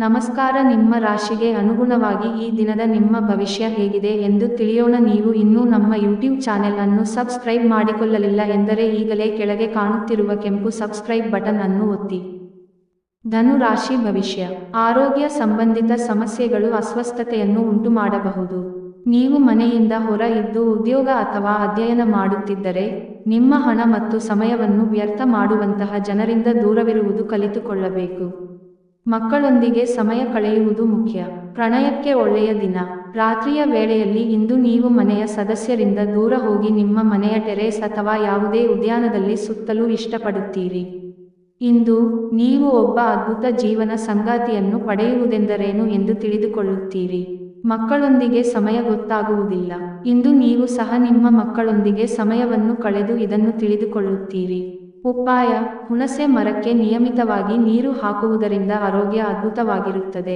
ನಮಸ್ಕಾರ. ನಿಮ್ಮ ರಾಶಿಗೆ ಅನುಗುಣವಾಗಿ ಈ ದಿನದ ನಿಮ್ಮ ಭವಿಷ್ಯ ಹೇಗಿದೆ ಎಂದು ತಿಳಿಯೋಣ. ನೀವು ಇನ್ನೂ ನಮ್ಮ ಯೂಟ್ಯೂಬ್ ಚಾನೆಲ್ ಅನ್ನು ಸಬ್ಸ್ಕ್ರೈಬ್ ಮಾಡಿಕೊಳ್ಳಲಿಲ್ಲ ಎಂದರೆ ಈಗಲೇ ಕೆಳಗೆ ಕಾಣುತ್ತಿರುವ ಕೆಂಪು ಸಬ್ಸ್ಕ್ರೈಬ್ ಬಟನ್ ಅನ್ನು ಒತ್ತಿ. ಧನು ರಾಶಿ ಭವಿಷ್ಯ. ಆರೋಗ್ಯ ಸಂಬಂಧಿತ ಸಮಸ್ಯೆಗಳು ಅಸ್ವಸ್ಥತೆಯನ್ನು ಉಂಟುಮಾಡಬಹುದು. ನೀವು ಮನೆಯಿಂದ ಹೊರ ಇದ್ದು ಉದ್ಯೋಗ ಅಥವಾ ಅಧ್ಯಯನ ಮಾಡುತ್ತಿದ್ದರೆ, ನಿಮ್ಮ ಹಣ ಮತ್ತು ಸಮಯವನ್ನು ವ್ಯರ್ಥ ಮಾಡುವಂತಹ ಜನರಿಂದ ದೂರವಿರುವುದು ಕಲಿತುಕೊಳ್ಳಬೇಕು. ಮಕ್ಕಳೊಂದಿಗೆ ಸಮಯ ಕಳೆಯುವುದು ಮುಖ್ಯ. ಪ್ರಣಯಕ್ಕೆ ಒಳ್ಳೆಯ ದಿನ. ರಾತ್ರಿಯ ವೇಳೆಯಲ್ಲಿ ಇಂದು ನೀವು ಮನೆಯ ಸದಸ್ಯರಿಂದ ದೂರ ಹೋಗಿ ನಿಮ್ಮ ಮನೆಯ ಟೆರೇಸ್ ಅಥವಾ ಯಾವುದೇ ಉದ್ಯಾನದಲ್ಲಿ ಸುತ್ತಲೂ ಇಷ್ಟಪಡುತ್ತೀರಿ. ಇಂದು ನೀವು ಒಬ್ಬ ಅದ್ಭುತ ಜೀವನ ಸಂಗಾತಿಯನ್ನು ಪಡೆಯುವುದೆಂದರೇನು ಎಂದು ತಿಳಿದುಕೊಳ್ಳುತ್ತೀರಿ. ಮಕ್ಕಳೊಂದಿಗೆ ಸಮಯ ಗೊತ್ತಾಗುವುದಿಲ್ಲ. ಇಂದು ನೀವು ಸಹ ನಿಮ್ಮ ಮಕ್ಕಳೊಂದಿಗೆ ಸಮಯವನ್ನು ಕಳೆದು ಇದನ್ನು ತಿಳಿದುಕೊಳ್ಳುತ್ತೀರಿ. ಉಪಾಯ: ಹುಣಸೆ ಮರಕ್ಕೆ ನಿಯಮಿತವಾಗಿ ನೀರು ಹಾಕುವುದರಿಂದ ಆರೋಗ್ಯ ಅದ್ಭುತವಾಗಿರುತ್ತದೆ.